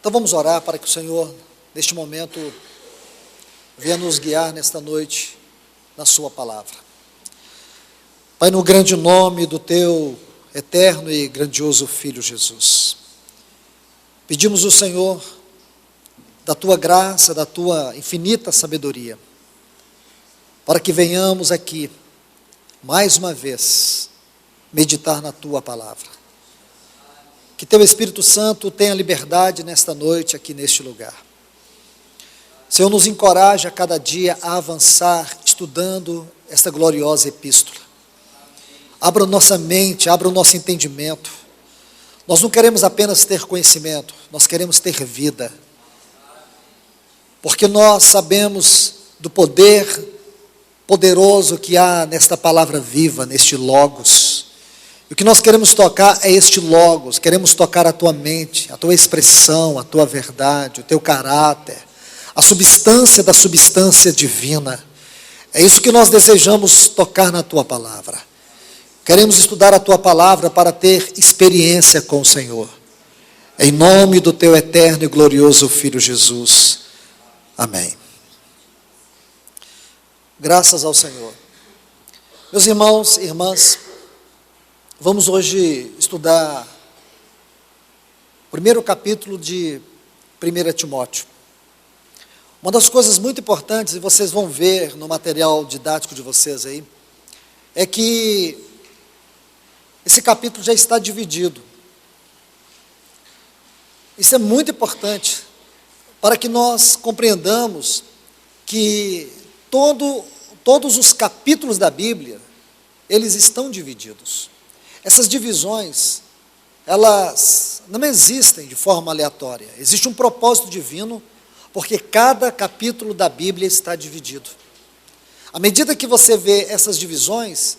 Então vamos orar para que o Senhor, neste momento, venha nos guiar nesta noite na sua palavra. Pai, no grande nome do teu eterno e grandioso Filho Jesus, pedimos ao Senhor da tua graça, da tua infinita sabedoria, para que venhamos aqui, mais uma vez, meditar na tua palavra. Que teu Espírito Santo tenha liberdade nesta noite, aqui neste lugar. Senhor, nos encoraje a cada dia a avançar, estudando esta gloriosa epístola. Abra nossa mente, abra o nosso entendimento. Nós não queremos apenas ter conhecimento, nós queremos ter vida. Porque nós sabemos do poder poderoso que há nesta palavra viva, neste Logos. E o que nós queremos tocar é este Logos, queremos tocar a tua mente, a tua expressão, a tua verdade, o teu caráter, a substância da substância divina. É isso que nós desejamos tocar na tua palavra. Queremos estudar a tua palavra para ter experiência com o Senhor. Em nome do teu eterno e glorioso Filho Jesus. Amém. Graças ao Senhor. Meus irmãos e irmãs, vamos hoje estudar o primeiro capítulo de 1 Timóteo. Uma das coisas muito importantes, e vocês vão ver no material didático de vocês aí, é que esse capítulo já está dividido. Isso é muito importante para que nós compreendamos que todos os capítulos da Bíblia, eles estão divididos. Essas divisões, elas não existem de forma aleatória. Existe um propósito divino, porque cada capítulo da Bíblia está dividido. À medida que você vê essas divisões,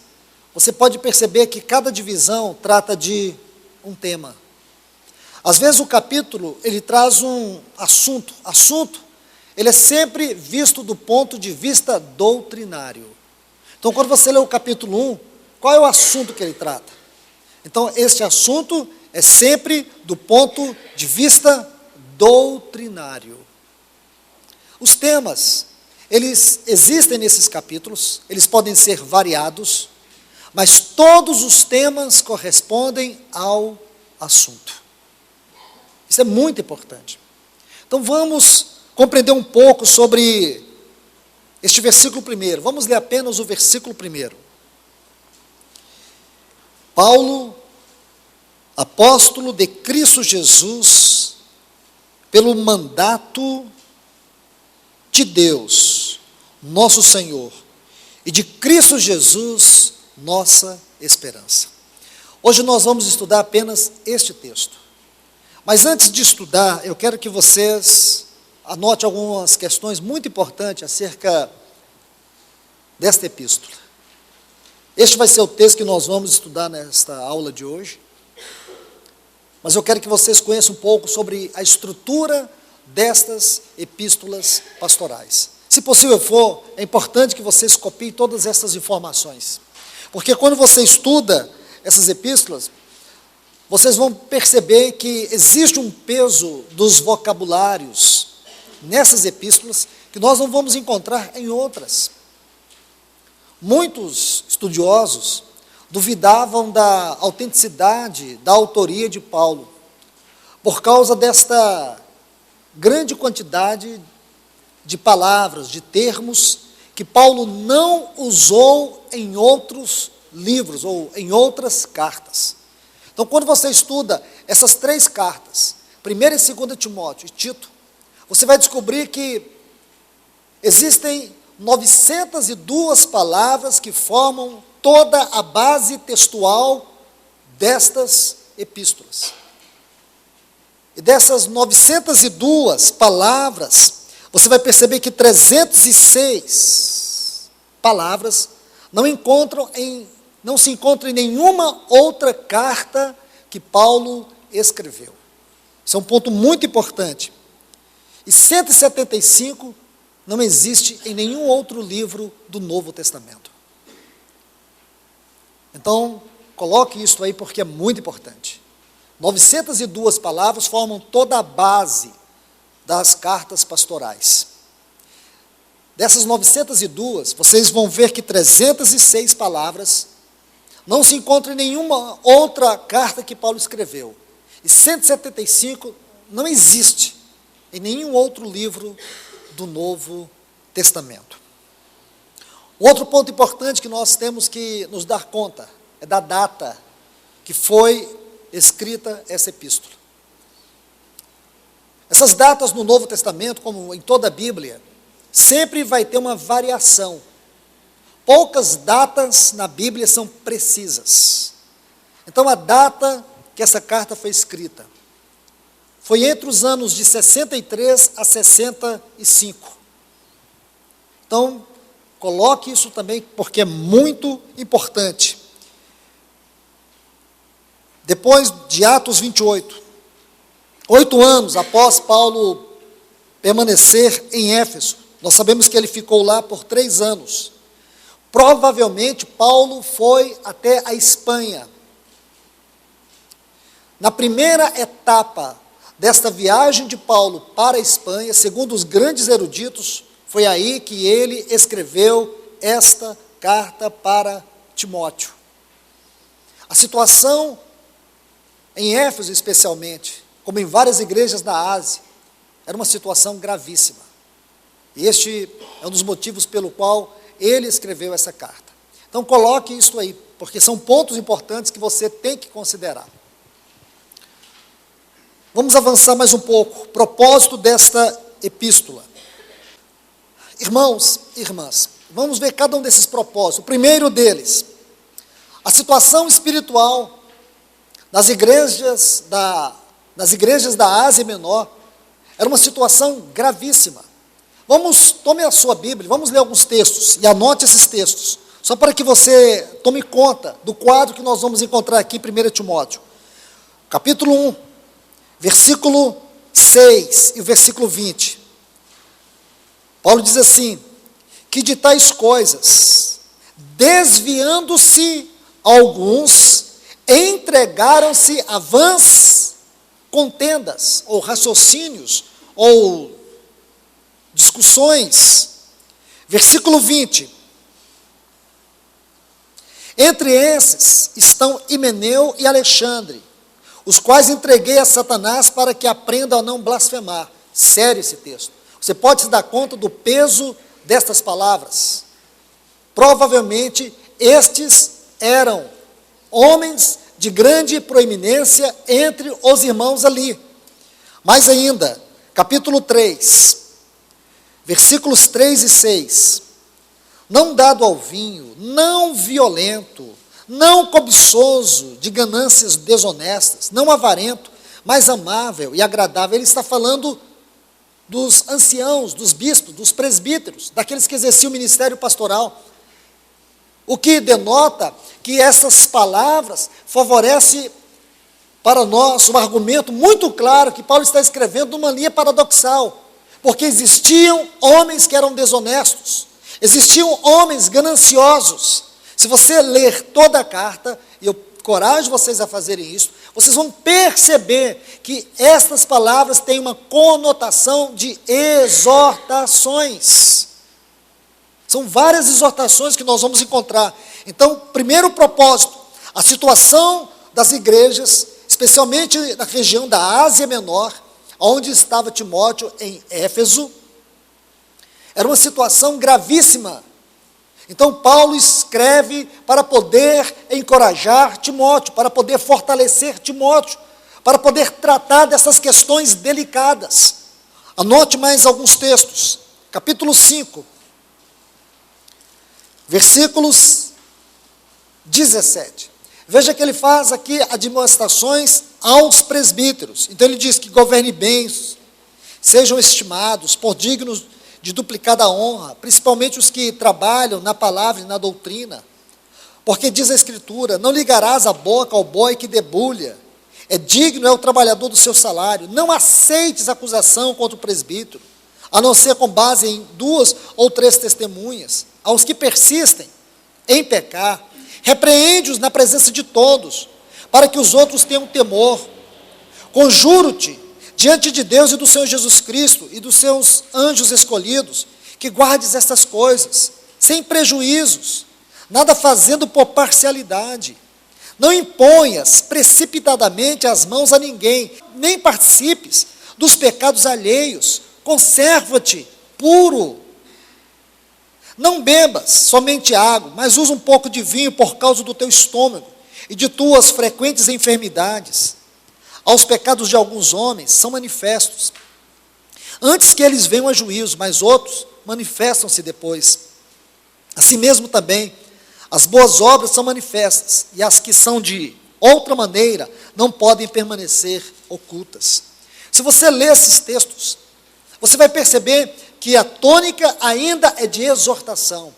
você pode perceber que cada divisão trata de um tema. Às vezes o capítulo, ele traz um assunto. Ele é sempre visto do ponto de vista doutrinário. Então, quando você lê o capítulo 1, qual é o assunto que ele trata? Então, este assunto é sempre do ponto de vista doutrinário. Os temas, eles existem nesses capítulos, eles podem ser variados, mas todos os temas correspondem ao assunto. Isso é muito importante. Então, vamos compreender um pouco sobre este versículo primeiro. Vamos ler apenas o versículo primeiro. Paulo, apóstolo de Cristo Jesus, pelo mandato de Deus, nosso Senhor, e de Cristo Jesus, nossa esperança. Hoje nós vamos estudar apenas este texto. Mas antes de estudar, eu quero que vocês anotem algumas questões muito importantes acerca desta epístola. Este vai ser o texto que nós vamos estudar nesta aula de hoje. Mas eu quero que vocês conheçam um pouco sobre a estrutura destas epístolas pastorais. Se possível for, é importante que vocês copiem todas essas informações. Porque quando você estuda essas epístolas, vocês vão perceber que existe um peso dos vocabulários nessas epístolas que nós não vamos encontrar em outras. Muitos estudiosos duvidavam da autenticidade da autoria de Paulo, por causa desta grande quantidade de palavras, de termos, que Paulo não usou em outros livros ou em outras cartas. Então, quando você estuda essas três cartas, 1 e 2 Timóteo e Tito, você vai descobrir que existem 902 palavras que formam toda a base textual destas epístolas. E dessas 902 palavras, você vai perceber que 306 palavras não se encontram em nenhuma outra carta que Paulo escreveu. Isso é um ponto muito importante. E 175 não existe em nenhum outro livro do Novo Testamento. Então, coloque isso aí porque é muito importante. 902 palavras formam toda a base das cartas pastorais. Dessas 902, vocês vão ver que 306 palavras não se encontram em nenhuma outra carta que Paulo escreveu. E 175 não existe em nenhum outro livro do Novo Testamento. Outro ponto importante que nós temos que nos dar conta é da data que foi escrita essa epístola. Essas datas no Novo Testamento, como em toda a Bíblia, sempre vai ter uma variação. Poucas datas na Bíblia são precisas. Então, a data que essa carta foi escrita foi entre os anos de 63 a 65. Então, coloque isso também, porque é muito importante. Depois de Atos 28, 8 anos após Paulo permanecer em Éfeso, nós sabemos que ele ficou lá por 3 anos. Provavelmente Paulo foi até a Espanha. Na primeira etapa desta viagem de Paulo para a Espanha, segundo os grandes eruditos, foi aí que ele escreveu esta carta para Timóteo. A situação em Éfeso, especialmente, como em várias igrejas da Ásia, era uma situação gravíssima. E este é um dos motivos pelo qual ele escreveu essa carta. Então, coloque isso aí, porque são pontos importantes que você tem que considerar. Vamos avançar mais um pouco. Propósito desta epístola. Irmãos e irmãs, vamos ver cada um desses propósitos. O primeiro deles, a situação espiritual nas igrejas da Ásia Menor era uma situação gravíssima. Tome a sua Bíblia, vamos ler alguns textos e anote esses textos, só para que você tome conta do quadro que nós vamos encontrar aqui em 1 Timóteo. Capítulo 1, versículo 6 e o versículo 20. Paulo diz assim, que de tais coisas, desviando-se alguns, entregaram-se a vãs contendas, ou raciocínios, ou discussões. Versículo 20. Entre esses estão Himeneu e Alexandre, os quais entreguei a Satanás para que aprendam a não blasfemar. Sério esse texto. Você pode se dar conta do peso destas palavras. Provavelmente, estes eram homens de grande proeminência entre os irmãos ali. Mais ainda, capítulo 3, versículos 3 e 6. Não dado ao vinho, não violento, não cobiçoso de ganâncias desonestas, não avarento, mas amável e agradável. Ele está falando dos anciãos, dos bispos, dos presbíteros, daqueles que exerciam o ministério pastoral. O que denota que essas palavras favorecem para nós um argumento muito claro que Paulo está escrevendo numa linha paradoxal, porque existiam homens que eram desonestos, existiam homens gananciosos. Se você ler toda a carta, e eu encorajo vocês a fazerem isso, vocês vão perceber que estas palavras têm uma conotação de exortações. São várias exortações que nós vamos encontrar. Então, primeiro propósito, a situação das igrejas, especialmente na região da Ásia Menor, onde estava Timóteo, em Éfeso, era uma situação gravíssima. Então, Paulo escreve para poder encorajar Timóteo, para poder fortalecer Timóteo, para poder tratar dessas questões delicadas. Anote mais alguns textos. Capítulo 5, versículos 17. Veja que ele faz aqui admoestações aos presbíteros. Então ele diz que governe bem, sejam estimados por dignos de duplicada honra, principalmente os que trabalham na palavra e na doutrina. Porque diz a Escritura, não ligarás a boca ao boi que debulha, digno é o trabalhador do seu salário. Não aceites acusação contra o presbítero, a não ser com base em 2 ou 3 testemunhas. Aos que persistem em pecar, repreende-os na presença de todos, para que os outros tenham temor. Conjuro-te, diante de Deus e do Senhor Jesus Cristo e dos seus anjos escolhidos, que guardes estas coisas, sem prejuízos, nada fazendo por parcialidade. Não imponhas precipitadamente as mãos a ninguém, nem participes dos pecados alheios. Conserva-te puro. Não bebas somente água, mas usa um pouco de vinho por causa do teu estômago e de tuas frequentes enfermidades. Aos pecados de alguns homens são manifestos, antes que eles venham a juízo, mas outros manifestam-se depois. Assim mesmo também, as boas obras são manifestas, e as que são de outra maneira não podem permanecer ocultas. Se você ler esses textos, você vai perceber que a tônica ainda é de exortação.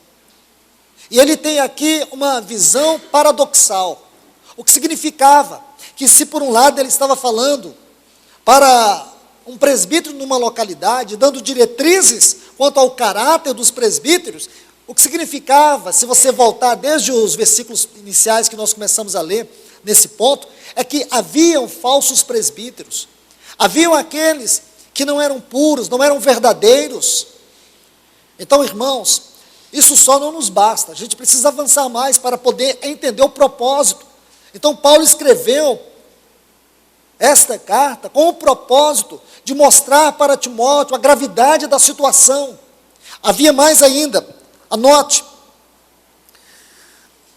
E ele tem aqui uma visão paradoxal, o que significava que, se por um lado ele estava falando para um presbítero numa localidade, dando diretrizes quanto ao caráter dos presbíteros, o que significava, se você voltar desde os versículos iniciais que nós começamos a ler, nesse ponto, é que haviam falsos presbíteros, haviam aqueles que não eram puros, não eram verdadeiros. Então, irmãos, isso só não nos basta, a gente precisa avançar mais para poder entender o propósito. Então, Paulo escreveu esta carta com o propósito de mostrar para Timóteo a gravidade da situação. Havia mais ainda. Anote,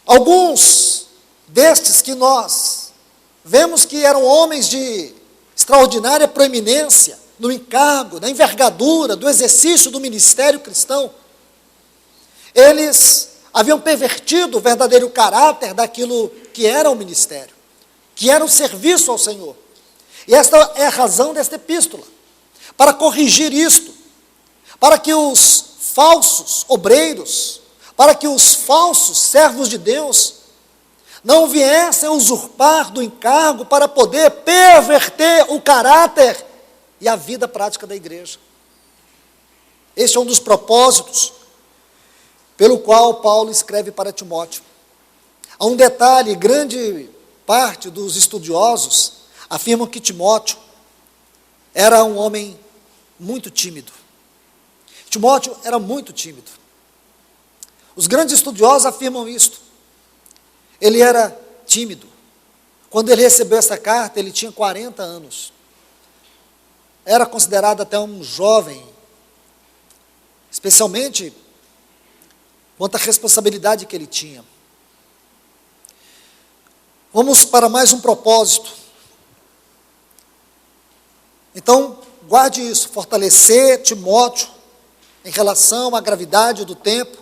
alguns destes que nós vemos que eram homens de extraordinária proeminência no encargo, na envergadura do exercício do ministério cristão, eles haviam pervertido o verdadeiro caráter daquilo que era o ministério, que era o serviço ao Senhor. E esta é a razão desta epístola, para corrigir isto, para que os falsos obreiros, para que os falsos servos de Deus não viessem a usurpar do encargo para poder perverter o caráter e a vida prática da igreja. Este é um dos propósitos pelo qual Paulo escreve para Timóteo. Há um detalhe, grande parte dos estudiosos afirmam que Timóteo era um homem muito tímido. Timóteo era muito tímido. Os grandes estudiosos afirmam isto. Ele era tímido. Quando ele recebeu essa carta, ele tinha 40 anos. Era considerado até um jovem, especialmente quanto à responsabilidade que ele tinha. Vamos para mais um propósito. Então, guarde isso, fortalecer Timóteo em relação à gravidade do tempo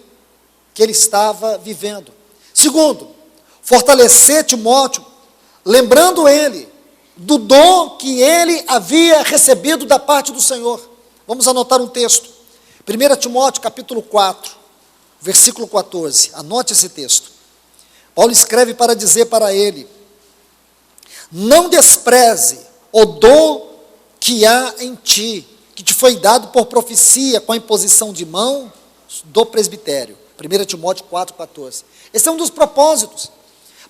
que ele estava vivendo. Segundo, fortalecer Timóteo, lembrando ele do dom que ele havia recebido da parte do Senhor. Vamos anotar um texto. 1 Timóteo capítulo 4, versículo 14. Anote esse texto. Paulo escreve para dizer para ele: não despreze o dom que há em ti, que te foi dado por profecia com a imposição de mão do presbitério. 1 Timóteo 4,14. Esse é um dos propósitos,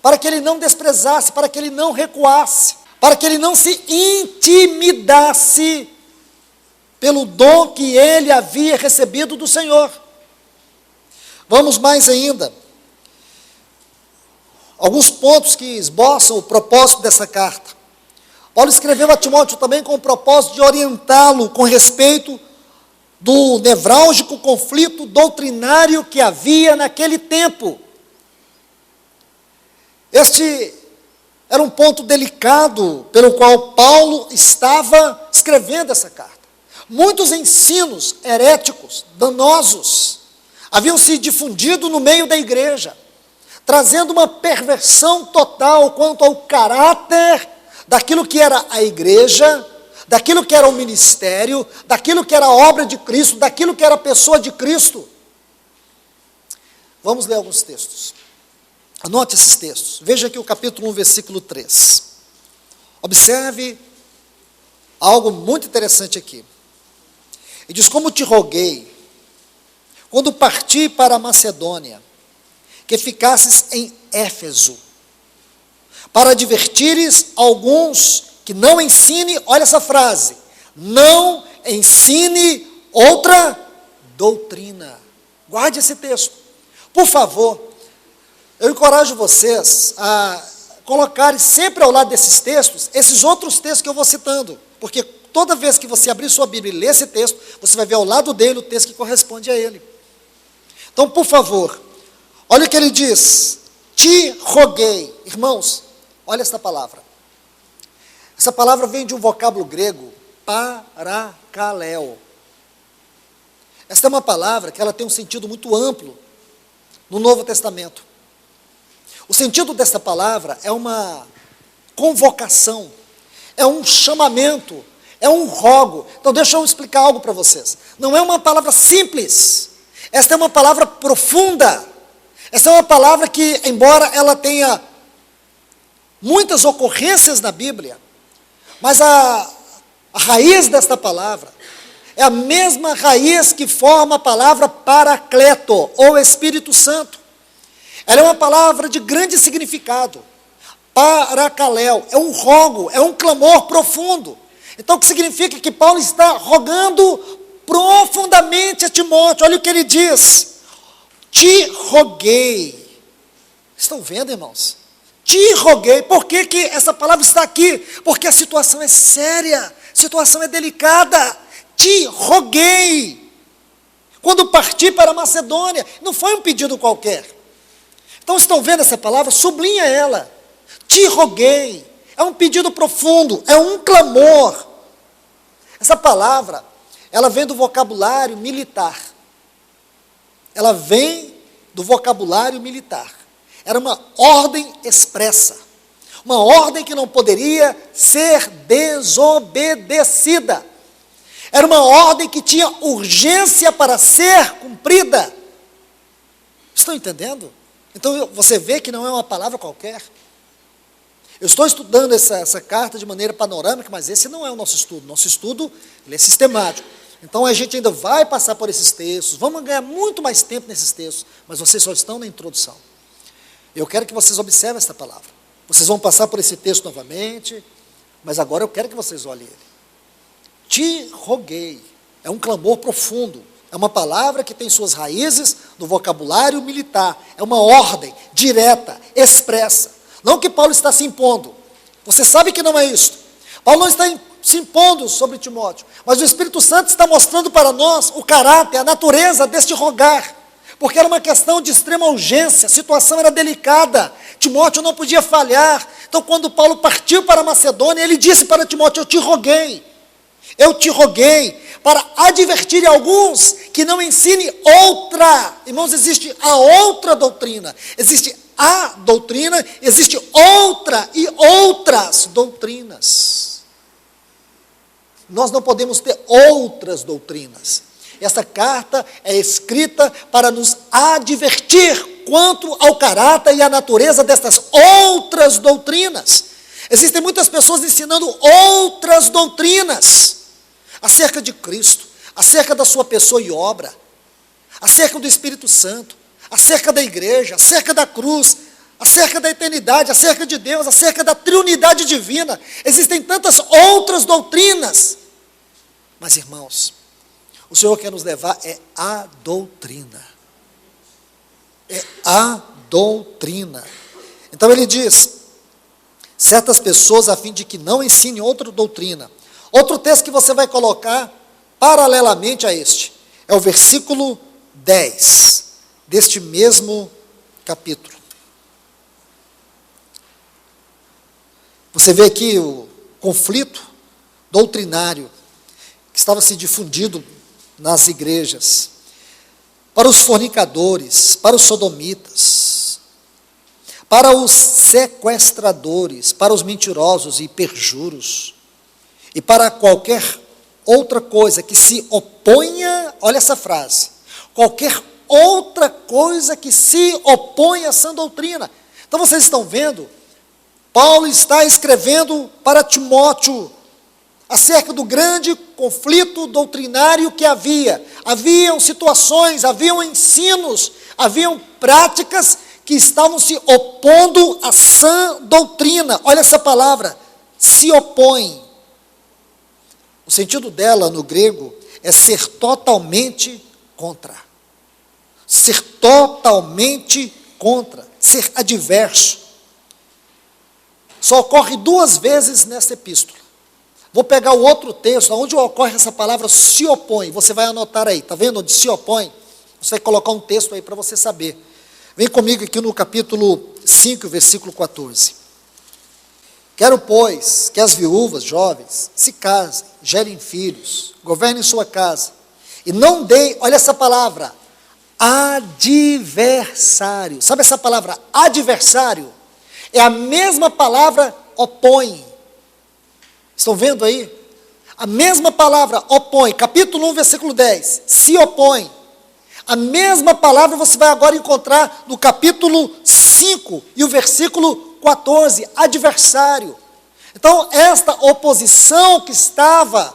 para que ele não desprezasse, para que ele não recuasse, para que ele não se intimidasse pelo dom que ele havia recebido do Senhor. Vamos mais ainda. Alguns pontos que esboçam o propósito dessa carta. Paulo escreveu a Timóteo também com o propósito de orientá-lo com respeito do nevrálgico conflito doutrinário que havia naquele tempo. Este era um ponto delicado pelo qual Paulo estava escrevendo essa carta. Muitos ensinos heréticos, danosos, haviam se difundido no meio da igreja, trazendo uma perversão total quanto ao caráter daquilo que era a igreja, daquilo que era o ministério, daquilo que era a obra de Cristo, daquilo que era a pessoa de Cristo. Vamos ler alguns textos. Anote esses textos. Veja aqui o capítulo 1, versículo 3. Observe algo muito interessante aqui. E diz: como te roguei, quando parti para a Macedônia, que ficasses em Éfeso, para advertires alguns que não ensine, olha essa frase, não ensine outra doutrina. Guarde esse texto. Por favor, eu encorajo vocês a colocarem sempre ao lado desses textos, esses outros textos que eu vou citando, porque toda vez que você abrir sua Bíblia e ler esse texto, você vai ver ao lado dele o texto que corresponde a ele. Então, por favor, olha o que ele diz, te roguei. Irmãos, olha esta palavra. Essa palavra vem de um vocábulo grego, parakaleo. Esta é uma palavra que ela tem um sentido muito amplo no Novo Testamento. O sentido desta palavra é uma convocação, é um chamamento, é um rogo. Então deixa eu explicar algo para vocês. Não é uma palavra simples, esta é uma palavra profunda. Esta é uma palavra que, embora ela tenha muitas ocorrências na Bíblia, mas a raiz desta palavra é a mesma raiz que forma a palavra paracleto, ou Espírito Santo. Ela é uma palavra de grande significado. Parakaleo, é um rogo, é um clamor profundo. Então o que significa? Que Paulo está rogando profundamente a Timóteo. Olha o que ele diz. Te roguei. Estão vendo, irmãos? Te roguei. Por que que essa palavra está aqui? Porque a situação é séria, a situação é delicada. Te roguei. Quando parti para a Macedônia, não foi um pedido qualquer. Então estão vendo essa palavra? Sublinha ela. Te roguei. É um pedido profundo, é um clamor. Essa palavra, ela vem do vocabulário militar. Ela vem do vocabulário militar. Era uma ordem expressa. Uma ordem que não poderia ser desobedecida. Era uma ordem que tinha urgência para ser cumprida. Estão entendendo? Então você vê que não é uma palavra qualquer. Eu estou estudando essa carta de maneira panorâmica, mas esse não é o nosso estudo. Nosso estudo ele é sistemático. Então a gente ainda vai passar por esses textos, vamos ganhar muito mais tempo nesses textos, mas vocês só estão na introdução. Eu quero que vocês observem esta palavra. Vocês vão passar por esse texto novamente, mas agora eu quero que vocês olhem ele. Te roguei. É um clamor profundo. É uma palavra que tem suas raízes no vocabulário militar. É uma ordem direta, expressa. Não que Paulo está se impondo. Você sabe que não é isso. Paulo não está se impondo sobre Timóteo. Mas o Espírito Santo está mostrando para nós o caráter, a natureza deste rogar. Porque era uma questão de extrema urgência. A situação era delicada. Timóteo não podia falhar. Então quando Paulo partiu para a Macedônia, ele disse para Timóteo, eu te roguei para advertir alguns que não ensine outra. Irmãos, existe a outra doutrina, existe a doutrina, existe outra e outras doutrinas. Nós não podemos ter outras doutrinas. Essa carta é escrita para nos advertir quanto ao caráter e à natureza destas outras doutrinas. Existem muitas pessoas ensinando outras doutrinas acerca de Cristo, acerca da sua pessoa e obra, acerca do Espírito Santo, acerca da igreja, acerca da cruz, acerca da eternidade, acerca de Deus, acerca da triunidade divina. Existem tantas outras doutrinas. Mas, irmãos, o Senhor quer nos levar à doutrina. É a doutrina. Então ele diz, certas pessoas a fim de que não ensinem outra doutrina. Outro texto que você vai colocar paralelamente a este, é o versículo 10, deste mesmo capítulo. Você vê aqui o conflito doutrinário que estava se difundindo nas igrejas, para os fornicadores, para os sodomitas, para os sequestradores, para os mentirosos e perjuros, e para qualquer outra coisa que se oponha, olha essa frase, qualquer outra coisa que se oponha à sã doutrina. Então vocês estão vendo, Paulo está escrevendo para Timóteo acerca do grande conflito doutrinário que havia. Haviam situações, haviam ensinos, haviam práticas que estavam se opondo à sã doutrina. Olha essa palavra, se opõe. O sentido dela no grego é ser totalmente contra. Ser totalmente contra, ser adverso. Só ocorre 2 vezes nessa epístola. Vou pegar o outro texto, onde ocorre essa palavra se opõe. Você vai anotar aí, está vendo onde se opõe? Você vai colocar um texto aí para você saber. Vem comigo aqui no capítulo 5, versículo 14. Quero, pois, que as viúvas jovens se casem, gerem filhos, governem sua casa, e não deem, olha essa palavra, adversário. Sabe essa palavra adversário? É a mesma palavra opõe. Estão vendo aí? A mesma palavra opõe, capítulo 1, versículo 10, se opõe. A mesma palavra você vai agora encontrar no capítulo 5 e o versículo 14, adversário. Então, esta oposição que estava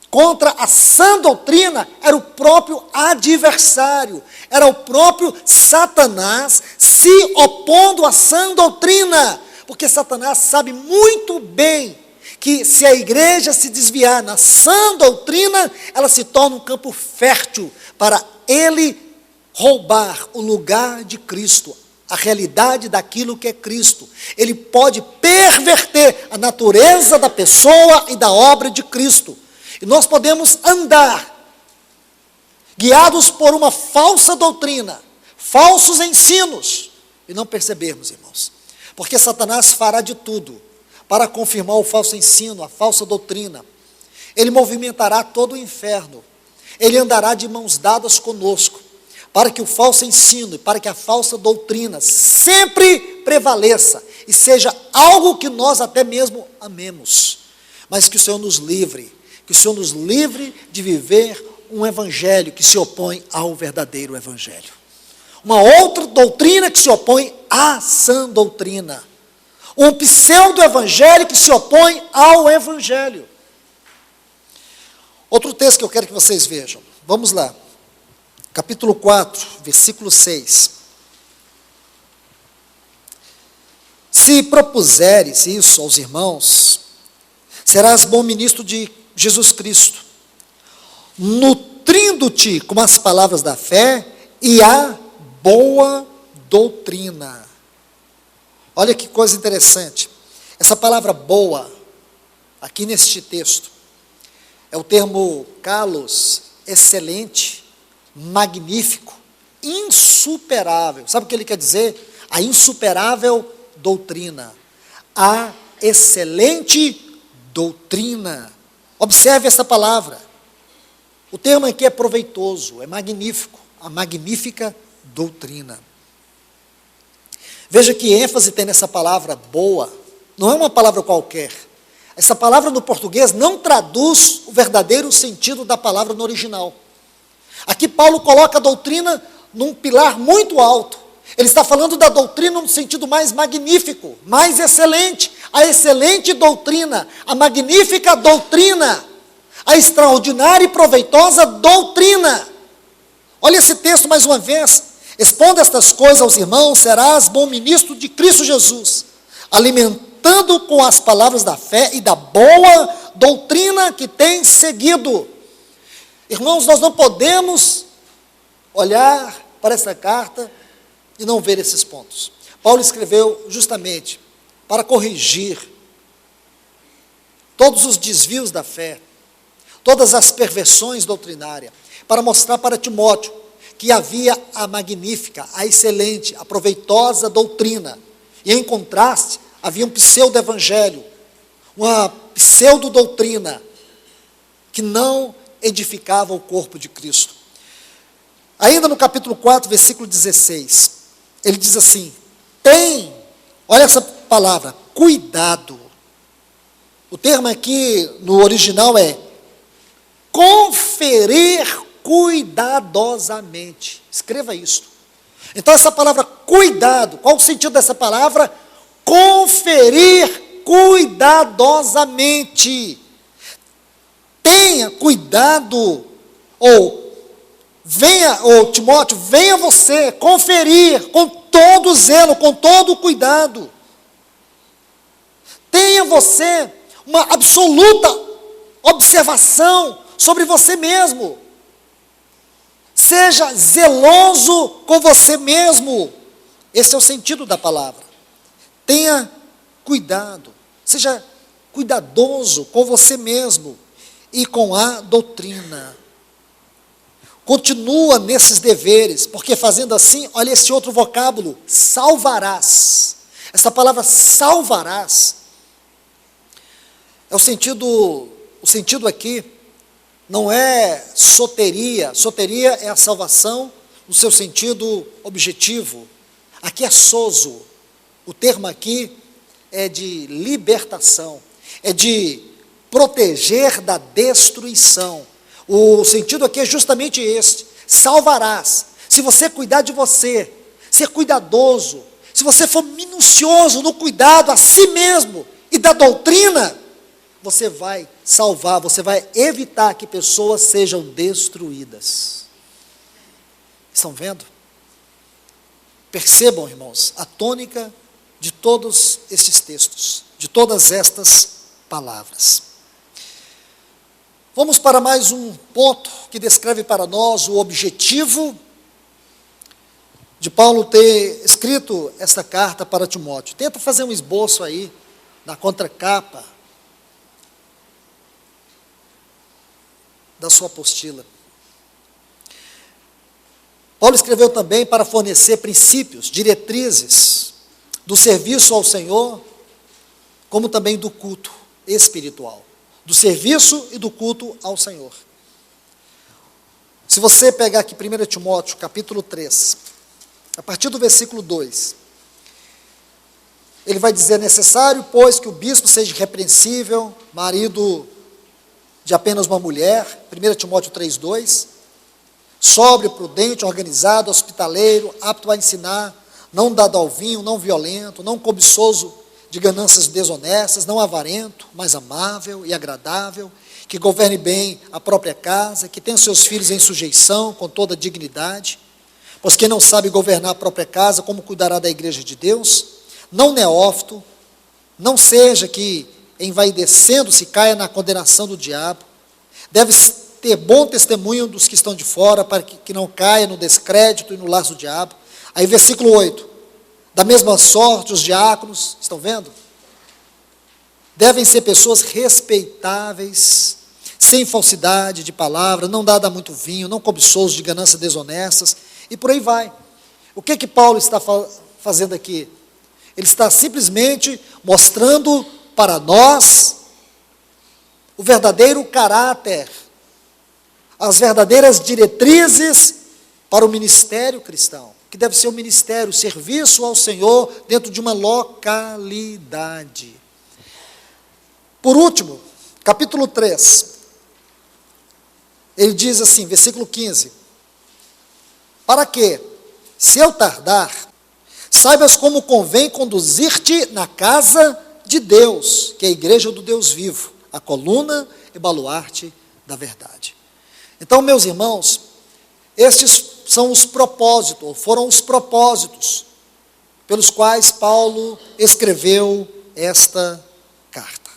contra a sã doutrina era o próprio adversário, era o próprio Satanás se opondo à sã doutrina, porque Satanás sabe muito bem que se a igreja se desviar na sã doutrina, ela se torna um campo fértil para ele roubar o lugar de Cristo, a realidade daquilo que é Cristo. Ele pode perverter a natureza da pessoa e da obra de Cristo. E nós podemos andar guiados por uma falsa doutrina, falsos ensinos, e não percebermos, irmãos. Porque Satanás fará de tudo para confirmar o falso ensino, a falsa doutrina. Ele movimentará todo o inferno. Ele andará de mãos dadas conosco, para que o falso ensino e para que a falsa doutrina sempre prevaleça e seja algo que nós até mesmo amemos. Mas que o Senhor nos livre, que o Senhor nos livre de viver um evangelho que se opõe ao verdadeiro evangelho. Uma outra doutrina que se opõe à sã doutrina. Um pseudo-evangelho que se opõe ao evangelho. Outro texto que eu quero que vocês vejam. Vamos lá. Capítulo 4, versículo 6. Se propuseres isso aos irmãos, serás bom ministro de Jesus Cristo, nutrindo-te com as palavras da fé e a boa doutrina. Olha que coisa interessante. Essa palavra boa, aqui neste texto, é o termo kalos, excelente, magnífico, insuperável. Sabe o que ele quer dizer? A insuperável doutrina. A excelente doutrina. Observe essa palavra. O termo aqui é proveitoso, é magnífico. A magnífica doutrina. Veja que ênfase tem nessa palavra boa. Não é uma palavra qualquer. Essa palavra no português não traduz o verdadeiro sentido da palavra no original. Aqui Paulo coloca a doutrina num pilar muito alto. Ele está falando da doutrina no sentido mais magnífico, mais excelente. A excelente doutrina, a magnífica doutrina, a extraordinária e proveitosa doutrina. Olha esse texto mais uma vez. Expondo estas coisas aos irmãos, serás bom ministro de Cristo Jesus, alimentando com as palavras da fé e da boa doutrina que tem seguido. Irmãos, nós não podemos olhar para essa carta e não ver esses pontos. Paulo escreveu justamente para corrigir todos os desvios da fé, todas as perversões doutrinárias, para mostrar para Timóteo que havia a magnífica, a excelente, a proveitosa doutrina. E em contraste, havia um pseudo-evangelho, uma pseudo-doutrina que não edificava o corpo de Cristo. Ainda no capítulo 4, versículo 16, ele diz assim, olha essa palavra, cuidado. O termo aqui no original é conferir cuidadosamente. Escreva isso. Então essa palavra cuidado, qual o sentido dessa palavra? Conferir cuidadosamente. Tenha cuidado, Timóteo, venha você conferir com todo zelo, com todo cuidado. Tenha você uma absoluta observação sobre você mesmo. Seja zeloso com você mesmo. Esse é o sentido da palavra. Tenha cuidado. Seja cuidadoso com você mesmo e com a doutrina. Continua nesses deveres, porque fazendo assim, olha esse outro vocábulo, salvarás. Essa palavra salvarás, o sentido aqui não é soteria. Soteria é a salvação no seu sentido objetivo. Aqui é sozo. O termo aqui é de libertação, é de proteger da destruição. O sentido aqui é justamente este: salvarás. Se você cuidar de você, ser cuidadoso, se você for minucioso no cuidado a si mesmo e da doutrina, você vai salvar, você vai evitar que pessoas sejam destruídas. Estão vendo? Percebam, irmãos, a tônica de todos estes textos, de todas estas palavras. Vamos para mais um ponto que descreve para nós o objetivo de Paulo ter escrito esta carta para Timóteo. Tenta fazer um esboço aí, na contracapa da sua apostila. Paulo escreveu também para fornecer princípios, diretrizes do serviço ao Senhor, como também do culto espiritual. Do serviço e do culto ao Senhor. Se você pegar aqui 1 Timóteo, capítulo 3, a partir do versículo 2, ele vai dizer: necessário, pois, que o bispo seja irrepreensível, marido de apenas uma mulher, 1 Timóteo 3, 2, sóbrio, prudente, organizado, hospitaleiro, apto a ensinar, não dado ao vinho, não violento, não cobiçoso de ganâncias desonestas, não avarento, mas amável e agradável, que governe bem a própria casa, que tenha seus filhos em sujeição, com toda dignidade, pois quem não sabe governar a própria casa, como cuidará da igreja de Deus? Não neófito, não seja que, envaidecendo-se, caia na condenação do diabo, deve ter bom testemunho dos que estão de fora, para que não caia no descrédito e no laço do diabo. Aí versículo 8, da mesma sorte, os diáconos, estão vendo? Devem ser pessoas respeitáveis, sem falsidade de palavra, não dada a muito vinho, não cobiçosos de ganâncias desonestas, e por aí vai. O que Paulo está fazendo aqui? Ele está simplesmente mostrando para nós o verdadeiro caráter, as verdadeiras diretrizes para o ministério cristão, que deve ser o ministério, o serviço ao Senhor dentro de uma localidade. Por último, capítulo 3, ele diz assim, versículo 15, para que, se eu tardar, saibas como convém conduzir-te na casa de Deus, que é a igreja do Deus vivo, a coluna e baluarte da verdade. Então, meus irmãos, estes são os propósitos, foram os propósitos pelos quais Paulo escreveu esta carta.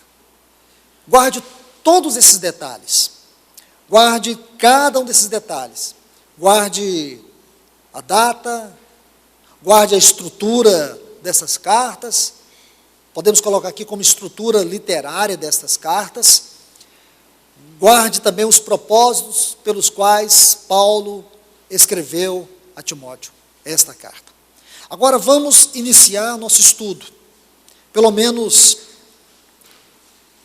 Guarde todos esses detalhes, guarde cada um desses detalhes, guarde a data, guarde a estrutura dessas cartas, podemos colocar aqui como estrutura literária destas cartas, guarde também os propósitos pelos quais Paulo escreveu a Timóteo esta carta. Agora vamos iniciar nosso estudo, pelo menos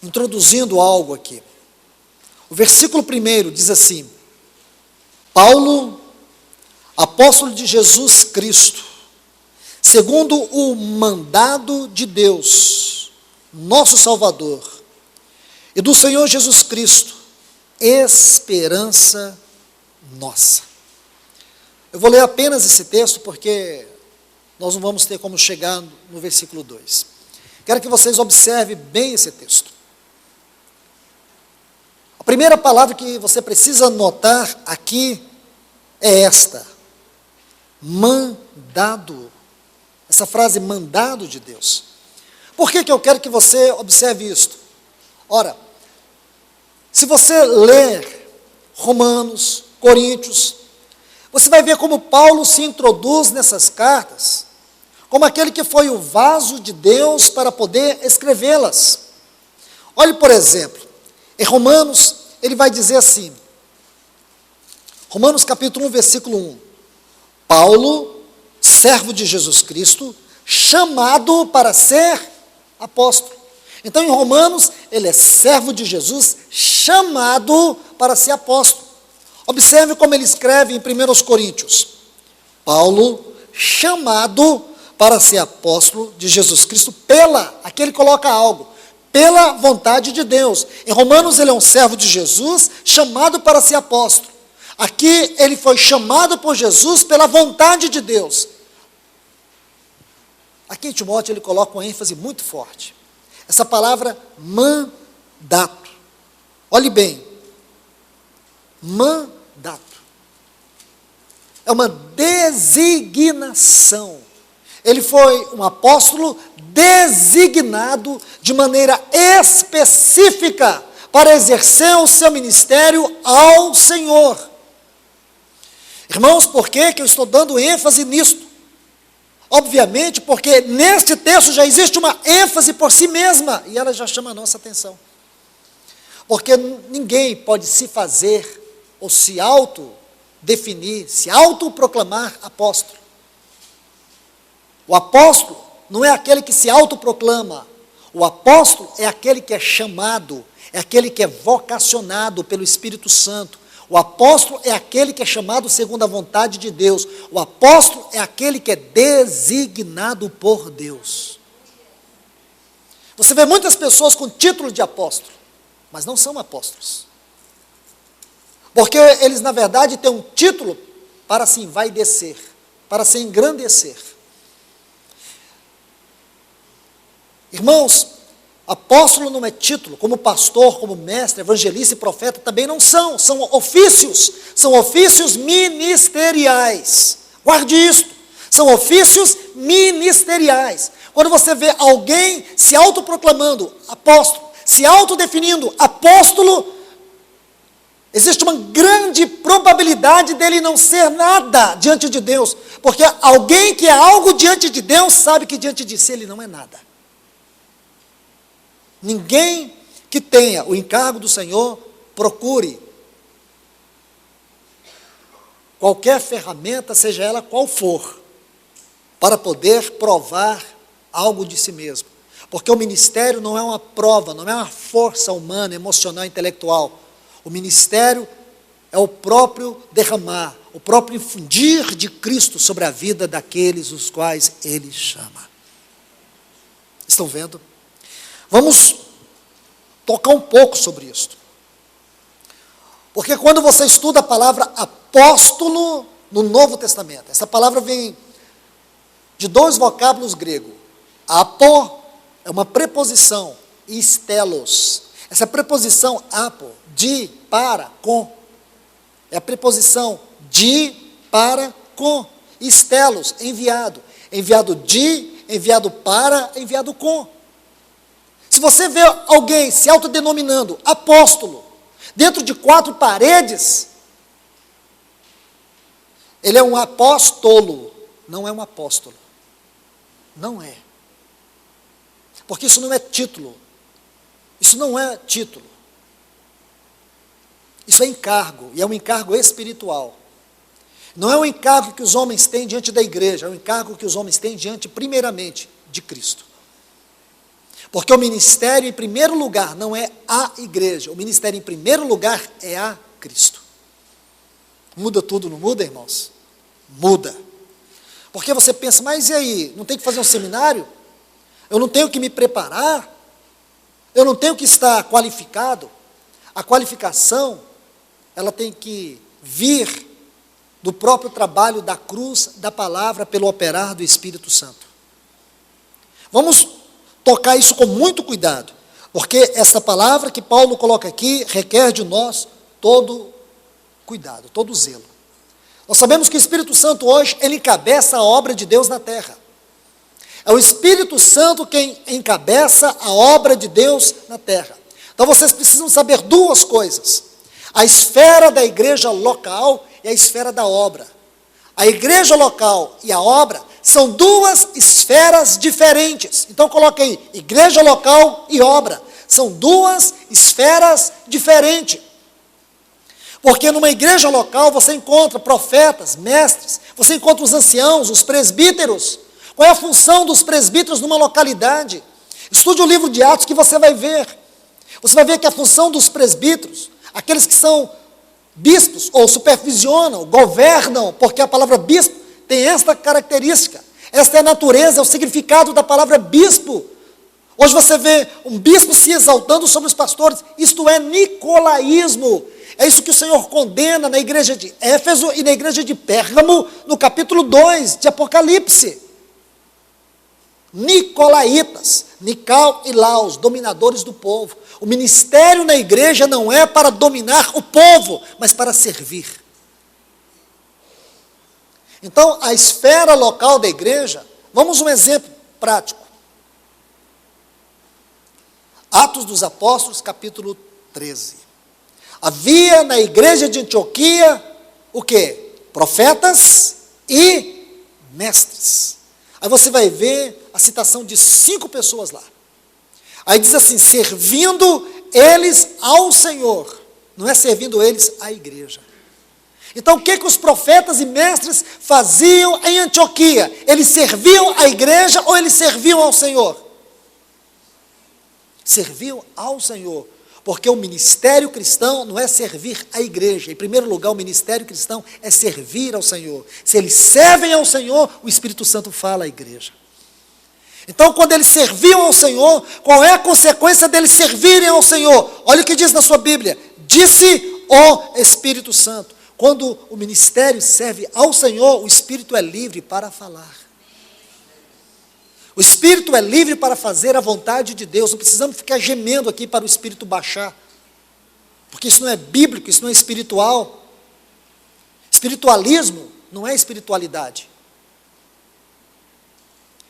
introduzindo algo aqui. O versículo 1 diz assim: Paulo, apóstolo de Jesus Cristo, segundo o mandado de Deus, nosso Salvador, e do Senhor Jesus Cristo, esperança nossa. Eu vou ler apenas esse texto, porque nós não vamos ter como chegar no versículo 2. Quero que vocês observem bem esse texto. A primeira palavra que você precisa notar aqui é esta: mandado. Essa frase, mandado de Deus. Por que eu quero que você observe isto? Ora, se você ler Romanos, Coríntios, você vai ver como Paulo se introduz nessas cartas, como aquele que foi o vaso de Deus para poder escrevê-las. Olhe, por exemplo, em Romanos, ele vai dizer assim, Romanos capítulo 1, versículo 1, Paulo, servo de Jesus Cristo, chamado para ser apóstolo. Então, em Romanos, ele é servo de Jesus, chamado para ser apóstolo. Observe como ele escreve em 1 Coríntios. Paulo, chamado para ser apóstolo de Jesus Cristo, aqui ele coloca algo, pela vontade de Deus. Em Romanos, ele é um servo de Jesus, chamado para ser apóstolo. Aqui, ele foi chamado por Jesus pela vontade de Deus. Aqui em Timóteo, ele coloca uma ênfase muito forte. Essa palavra mandato. Olhe bem. Mandato. É uma designação. Ele foi um apóstolo designado de maneira específica para exercer o seu ministério ao Senhor. Irmãos, por que eu estou dando ênfase nisto? Obviamente, porque neste texto já existe uma ênfase por si mesma, e ela já chama a nossa atenção. Porque ninguém pode se fazer, ou se autodefinir, se autoproclamar apóstolo. O apóstolo não é aquele que se autoproclama, o apóstolo é aquele que é chamado, é aquele que é vocacionado pelo Espírito Santo. O apóstolo é aquele que é chamado segundo a vontade de Deus. O apóstolo é aquele que é designado por Deus. Você vê muitas pessoas com título de apóstolo, mas não são apóstolos. Porque eles, na verdade, têm um título para se envaidecer, para se engrandecer. Irmãos, apóstolo não é título, como pastor, como mestre, evangelista e profeta também não são são ofícios ministeriais. Guarde isto, são ofícios ministeriais. Quando você vê alguém se autoproclamando apóstolo, se autodefinindo apóstolo, existe uma grande probabilidade dele não ser nada diante de Deus, porque alguém que é algo diante de Deus sabe que diante de si ele não é nada. Ninguém que tenha o encargo do Senhor, procure qualquer ferramenta, seja ela qual for, para poder provar algo de si mesmo. Porque o ministério não é uma prova, não é uma força humana, emocional, intelectual. O ministério é o próprio derramar, o próprio infundir de Cristo sobre a vida daqueles os quais Ele chama. Estão vendo? Vamos tocar um pouco sobre isso. Porque quando você estuda a palavra apóstolo no Novo Testamento, essa palavra vem de dois vocábulos gregos. Apo é uma preposição, e stelos. Essa preposição apo, de, para, com. É a preposição de, para, com. E stelos, enviado. Enviado de, enviado para, enviado com. Se você vê alguém se autodenominando apóstolo, dentro de 4 paredes, ele é um apóstolo, não é um apóstolo. Não é. Porque isso não é título. Isso não é título. Isso é encargo, e é um encargo espiritual. Não é um encargo que os homens têm diante da igreja, é um encargo que os homens têm diante, primeiramente, de Cristo. Porque o ministério, em primeiro lugar, não é a igreja. O ministério, em primeiro lugar, é a Cristo. Muda tudo, não muda, irmãos? Muda. Porque você pensa, mas e aí? Não tem que fazer um seminário? Eu não tenho que me preparar? Eu não tenho que estar qualificado? A qualificação, ela tem que vir do próprio trabalho da cruz, da palavra, pelo operar do Espírito Santo. Vamos tocar isso com muito cuidado, porque essa palavra que Paulo coloca aqui requer de nós todo cuidado, todo zelo. Nós sabemos que o Espírito Santo hoje, ele encabeça a obra de Deus na terra. É o Espírito Santo quem encabeça a obra de Deus na terra. Então vocês precisam saber duas coisas: a esfera da igreja local e a esfera da obra. A igreja local e a obra são duas esferas diferentes. Então coloque aí, igreja local e obra. São duas esferas diferentes. Porque numa igreja local você encontra profetas, mestres, você encontra os anciãos, os presbíteros. Qual é a função dos presbíteros numa localidade? Estude o livro de Atos que você vai ver. Você vai ver que a função dos presbíteros, aqueles que são bispos, ou supervisionam, governam, porque a palavra bispo tem esta característica. Esta é a natureza, é o significado da palavra bispo. Hoje você vê um bispo se exaltando sobre os pastores. Isto é nicolaísmo. É isso que o Senhor condena na igreja de Éfeso e na igreja de Pérgamo, no capítulo 2 de Apocalipse. Nicolaitas, Nical e Laus, dominadores do povo. O ministério na igreja não é para dominar o povo, mas para servir. Então, a esfera local da igreja, vamos um exemplo prático. Atos dos Apóstolos, capítulo 13. Havia na igreja de Antioquia, o quê? Profetas e mestres. Aí você vai ver a citação de 5 pessoas lá. Aí diz assim, servindo eles ao Senhor. Não é servindo eles à igreja. Então o que os profetas e mestres faziam em Antioquia? Eles serviam à igreja ou eles serviam ao Senhor? Serviam ao Senhor. Porque o ministério cristão não é servir à igreja. Em primeiro lugar, o ministério cristão é servir ao Senhor. Se eles servem ao Senhor, o Espírito Santo fala à igreja. Então, quando eles serviam ao Senhor, qual é a consequência deles servirem ao Senhor? Olha o que diz na sua Bíblia. Disse o Espírito Santo. Quando o ministério serve ao Senhor, o Espírito é livre para falar. O Espírito é livre para fazer a vontade de Deus. Não precisamos ficar gemendo aqui para o Espírito baixar. Porque isso não é bíblico, isso não é espiritual. Espiritualismo não é espiritualidade.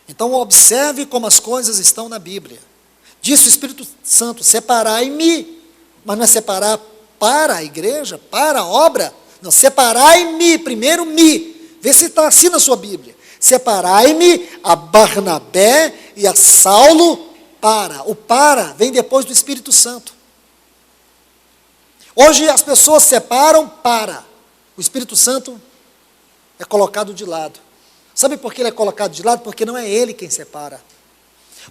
Então observe como as coisas estão na Bíblia. Disse o Espírito Santo, separai-me, mas não é separar para a igreja, para a obra. Não, separai-me, primeiro me. Vê se está assim na sua Bíblia. Separai-me a Barnabé e a Saulo para. O para vem depois do Espírito Santo. Hoje as pessoas separam para. O Espírito Santo é colocado de lado. Sabe por que ele é colocado de lado? Porque não é ele quem separa.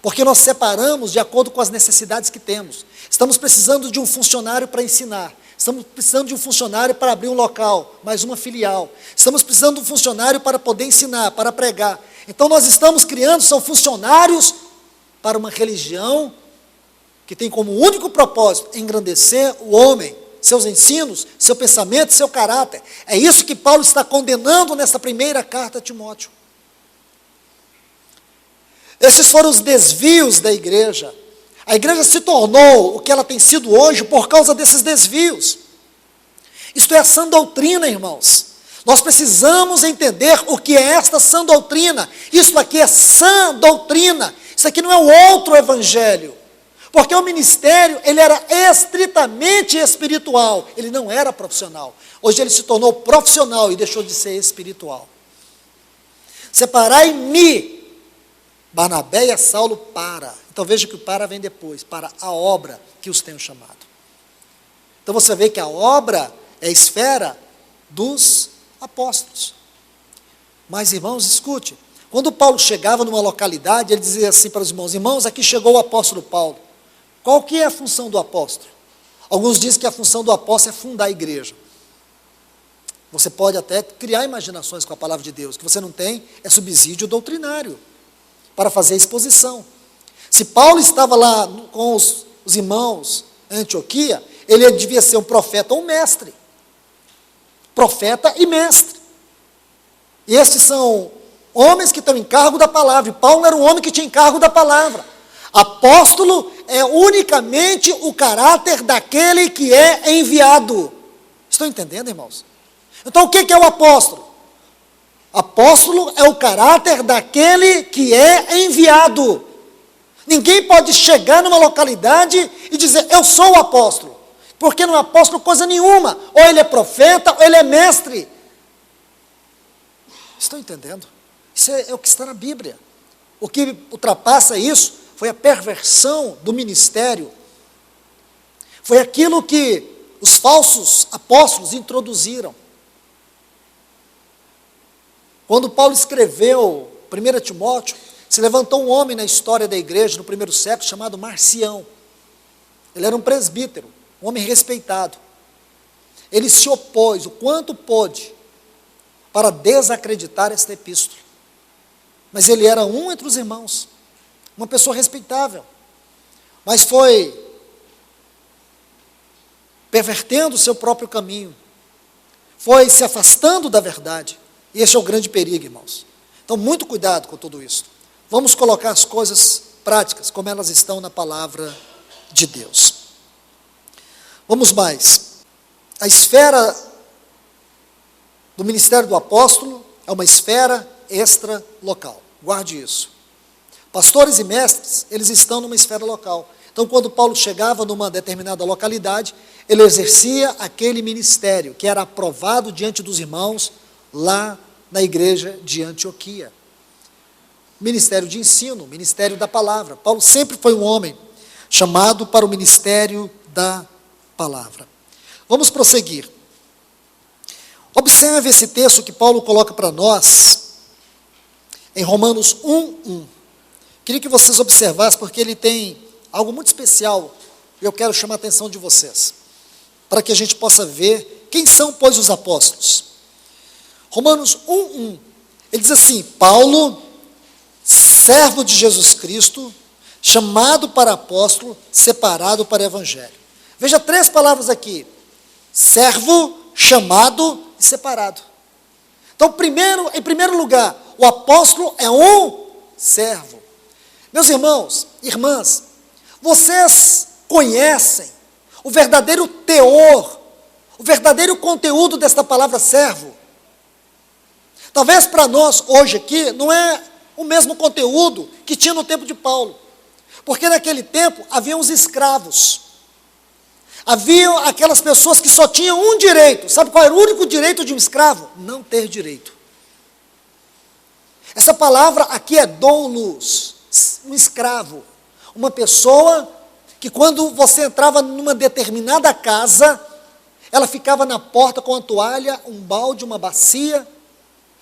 Porque nós separamos de acordo com as necessidades que temos. Estamos precisando de um funcionário para ensinar. Estamos precisando de um funcionário para abrir um local, mais uma filial. Estamos precisando de um funcionário para poder ensinar, para pregar. Então nós estamos criando, são funcionários para uma religião que tem como único propósito engrandecer o homem, seus ensinos, seu pensamento, seu caráter. É isso que Paulo está condenando nessa primeira carta a Timóteo. Esses foram os desvios da igreja. A igreja se tornou o que ela tem sido hoje por causa desses desvios. Isto é a sã doutrina, irmãos. Nós precisamos entender o que é esta sã doutrina. Isso aqui é sã doutrina. Isso aqui não é o outro evangelho. Porque o ministério, ele era estritamente espiritual. Ele não era profissional. Hoje ele se tornou profissional e deixou de ser espiritual. Separai-me, Barnabé e Saulo para. Então veja que o para vem depois, para a obra que os tenho chamado. Então você vê que a obra é a esfera dos apóstolos. Mas irmãos, escute, quando Paulo chegava numa localidade, ele dizia assim para os irmãos, irmãos, aqui chegou o apóstolo Paulo. Qual que é a função do apóstolo? Alguns dizem que a função do apóstolo é fundar a igreja. Você pode até criar imaginações com a palavra de Deus, que você não tem é subsídio doutrinário, para fazer a exposição. Se Paulo estava lá com os irmãos em Antioquia, ele devia ser um profeta ou um mestre. Profeta e mestre. E estes são homens que estão em cargo da palavra. E Paulo era um homem que tinha encargo da palavra. Apóstolo é unicamente o caráter daquele que é enviado. Estão entendendo, irmãos? Então o que é o apóstolo? Apóstolo é o caráter daquele que é enviado. Ninguém pode chegar numa localidade e dizer, eu sou o apóstolo. Porque não é apóstolo coisa nenhuma. Ou ele é profeta, ou ele é mestre. Estão entendendo? Isso é o que está na Bíblia. O que ultrapassa isso foi a perversão do ministério. Foi aquilo que os falsos apóstolos introduziram. Quando Paulo escreveu 1 Timóteo, se levantou um homem na história da igreja no primeiro século chamado Marcião. Ele era um presbítero, um homem respeitado. Ele se opôs o quanto pôde para desacreditar esta epístola. Mas ele era um entre os irmãos, uma pessoa respeitável. Mas foi pervertendo o seu próprio caminho, foi se afastando da verdade. E esse é o grande perigo, irmãos. Então, muito cuidado com tudo isso. Vamos colocar as coisas práticas, como elas estão na palavra de Deus. Vamos mais. A esfera do ministério do apóstolo é uma esfera extra-local. Guarde isso. Pastores e mestres, eles estão numa esfera local. Então, quando Paulo chegava numa determinada localidade, ele exercia aquele ministério que era aprovado diante dos irmãos lá na igreja de Antioquia. Ministério de ensino, ministério da palavra. Paulo sempre foi um homem chamado para o ministério da palavra. Vamos prosseguir. Observe esse texto que Paulo coloca para nós em Romanos 1:1. Queria que vocês observassem, porque ele tem algo muito especial, e eu quero chamar a atenção de vocês, para que a gente possa ver quem são, pois, os apóstolos. Romanos 1:1, ele diz assim, Paulo, servo de Jesus Cristo, chamado para apóstolo, separado para evangelho. Veja 3 palavras aqui, servo, chamado e separado. Então, em primeiro lugar, o apóstolo é um servo. Meus irmãos, irmãs, vocês conhecem o verdadeiro teor, o verdadeiro conteúdo desta palavra servo? Talvez para nós, hoje aqui, não é o mesmo conteúdo que tinha no tempo de Paulo. Porque naquele tempo, havia os escravos. Havia aquelas pessoas que só tinham um direito. Sabe qual era o único direito de um escravo? Não ter direito. Essa palavra aqui é doulos, um escravo. Uma pessoa que quando você entrava numa determinada casa, ela ficava na porta com uma toalha, um balde, uma bacia,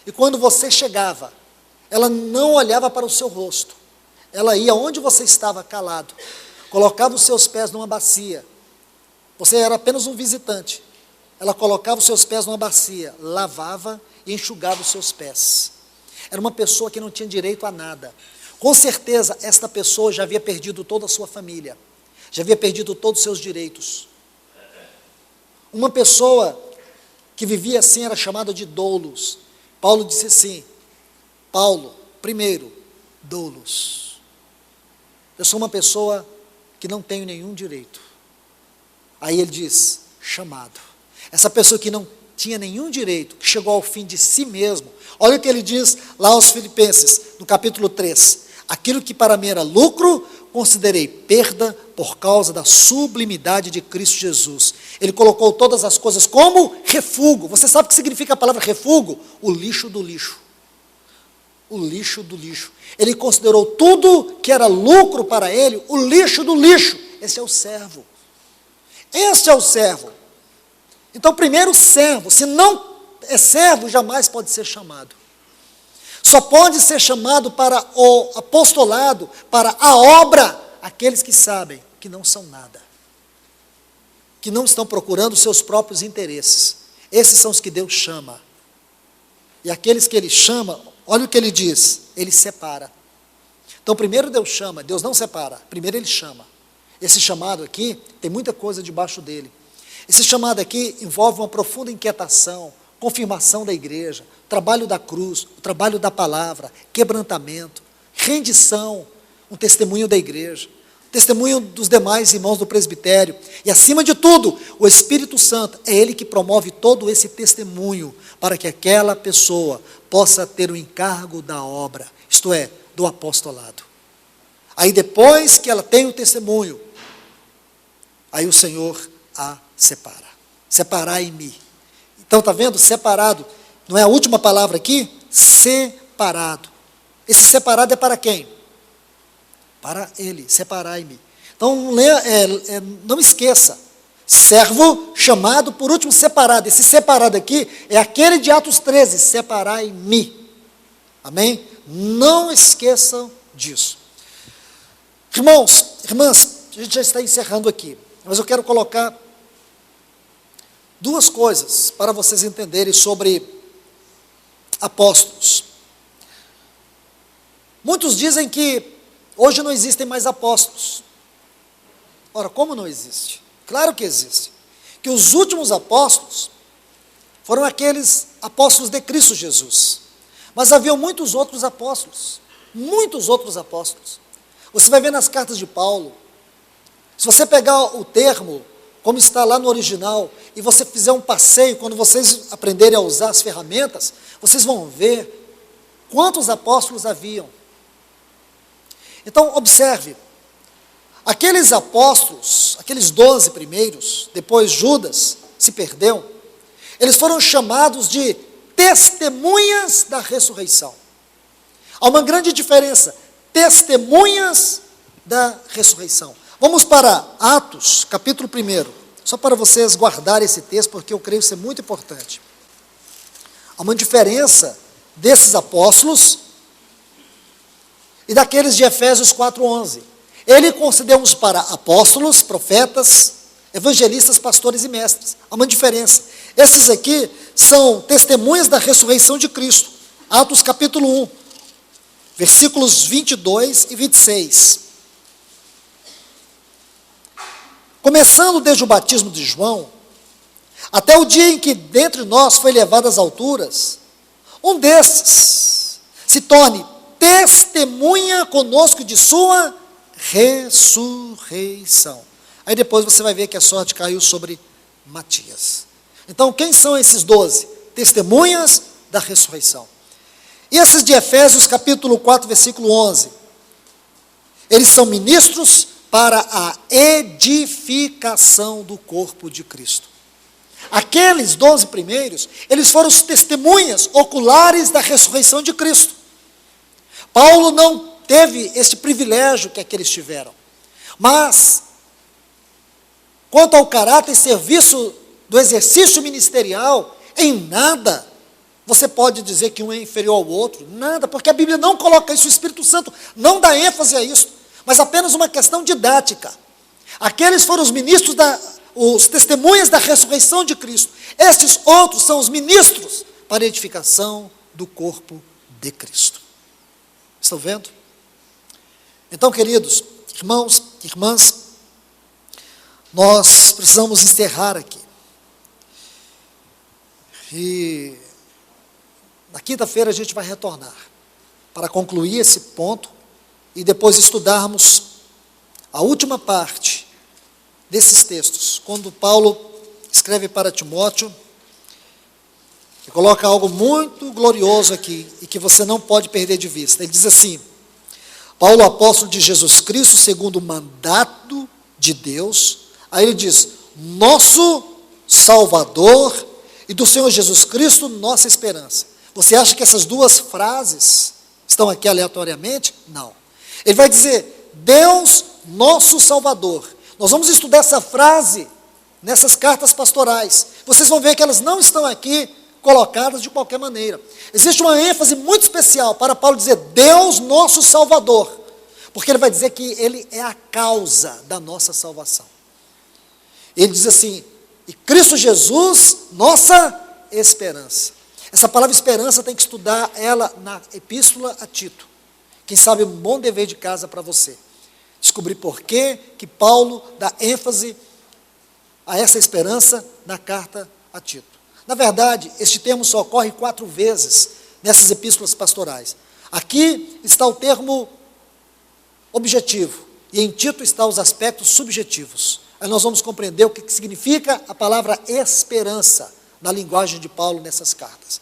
e quando você chegava, ela não olhava para o seu rosto, ela ia onde você estava calado, colocava os seus pés numa bacia, você era apenas um visitante, ela colocava os seus pés numa bacia, lavava e enxugava os seus pés. Era uma pessoa que não tinha direito a nada. Com certeza, esta pessoa já havia perdido toda a sua família, já havia perdido todos os seus direitos. Uma pessoa que vivia assim era chamada de doulos. Paulo disse assim, Paulo, primeiro, doulos. Eu sou uma pessoa que não tenho nenhum direito. Aí ele diz, chamado. Essa pessoa que não tinha nenhum direito, que chegou ao fim de si mesmo. Olha o que ele diz lá aos Filipenses, no capítulo 3. Aquilo que para mim era lucro, considerei perda por causa da sublimidade de Cristo Jesus. Ele colocou todas as coisas como refúgio. Você sabe o que significa a palavra refúgio? O lixo do lixo. O lixo do lixo. Ele considerou tudo que era lucro para ele, o lixo do lixo. Esse é o servo. Este é o servo. Então, primeiro servo, se não é servo, jamais pode ser chamado. Só pode ser chamado para o apostolado, para a obra, aqueles que sabem que não são nada, que não estão procurando os seus próprios interesses. Esses são os que Deus chama. E aqueles que Ele chama, olha o que Ele diz, Ele separa. Então, primeiro Deus chama, Deus não separa, primeiro Ele chama. Esse chamado aqui, tem muita coisa debaixo dele. Esse chamado aqui envolve uma profunda inquietação, confirmação da igreja, trabalho da cruz, o trabalho da palavra, quebrantamento, rendição, um testemunho da igreja, testemunho dos demais irmãos do presbitério, e acima de tudo, o Espírito Santo, é Ele que promove todo esse testemunho, para que aquela pessoa possa ter o encargo da obra, isto é, do apostolado. Aí depois que ela tem o testemunho, aí o Senhor a separa. Separai-me. Então está vendo? Separado. Não é a última palavra aqui? Separado. Esse separado é para quem? Para ele. Separai-me. Então não esqueça. Servo chamado, por último, separado. Esse separado aqui é aquele de Atos 13. Separai-me. Amém? Não esqueçam disso. Irmãos, irmãs, a gente já está encerrando aqui, mas eu quero colocar duas coisas para vocês entenderem sobre apóstolos. Muitos dizem que hoje não existem mais apóstolos. Ora, como não existe? Claro que existe. Que os últimos apóstolos foram aqueles apóstolos de Cristo Jesus. Mas havia muitos outros apóstolos. Muitos outros apóstolos. Você vai ver nas cartas de Paulo. Se você pegar o termo, como está lá no original, e você fizer um passeio, quando vocês aprenderem a usar as ferramentas, vocês vão ver quantos apóstolos haviam. Então, observe, aqueles apóstolos, aqueles 12 primeiros, depois Judas se perdeu, eles foram chamados de testemunhas da ressurreição. Há uma grande diferença, testemunhas da ressurreição. Vamos para Atos, capítulo 1, só para vocês guardarem esse texto, porque eu creio ser muito importante. Há uma diferença desses apóstolos e daqueles de Efésios 4:11. Ele concedeu uns para apóstolos, profetas, evangelistas, pastores e mestres. Há uma diferença. Esses aqui são testemunhas da ressurreição de Cristo. Atos capítulo 1, versículos 22 e 26. Começando desde o batismo de João, até o dia em que dentre nós foi levado às alturas, um destes se torne testemunha conosco de sua ressurreição. Aí depois você vai ver que a sorte caiu sobre Matias. Então, quem são esses 12? Testemunhas da ressurreição. E esses de Efésios, capítulo 4, versículo 11. Eles são ministros para a edificação do corpo de Cristo. Aqueles 12 primeiros, eles foram os testemunhas oculares da ressurreição de Cristo. Paulo não teve este privilégio que aqueles tiveram. Mas, quanto ao caráter e serviço do exercício ministerial, em nada você pode dizer que um é inferior ao outro. Nada, porque a Bíblia não coloca isso, o Espírito Santo não dá ênfase a isso, mas apenas uma questão didática. Aqueles foram os ministros, os testemunhas da ressurreição de Cristo. Estes outros são os ministros para a edificação do corpo de Cristo. Estão vendo? Então, queridos irmãos, irmãs, nós precisamos encerrar aqui. E na quinta-feira a gente vai retornar para concluir esse ponto e depois estudarmos a última parte desses textos, quando Paulo escreve para Timóteo, e coloca algo muito glorioso aqui, e que você não pode perder de vista. Ele diz assim: Paulo, apóstolo de Jesus Cristo, segundo o mandato de Deus, aí ele diz, nosso Salvador, e do Senhor Jesus Cristo, nossa esperança. Você acha que essas duas frases estão aqui aleatoriamente? Não. Ele vai dizer, Deus, nosso Salvador. Nós vamos estudar essa frase nessas cartas pastorais. Vocês vão ver que elas não estão aqui colocadas de qualquer maneira. Existe uma ênfase muito especial para Paulo dizer, Deus, nosso Salvador. Porque ele vai dizer que ele é a causa da nossa salvação. Ele diz assim, e Cristo Jesus, nossa esperança. Essa palavra esperança tem que estudar ela na epístola a Tito. Quem sabe um bom dever de casa para você. Descobrir por que Paulo dá ênfase a essa esperança na carta a Tito. Na verdade, este termo só ocorre 4 vezes nessas epístolas pastorais. Aqui está o termo objetivo, e em Tito estão os aspectos subjetivos. Aí nós vamos compreender o que significa a palavra esperança na linguagem de Paulo nessas cartas.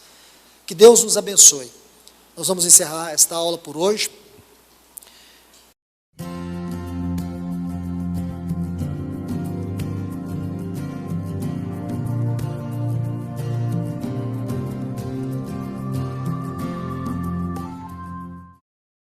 Que Deus nos abençoe. Nós vamos encerrar esta aula por hoje.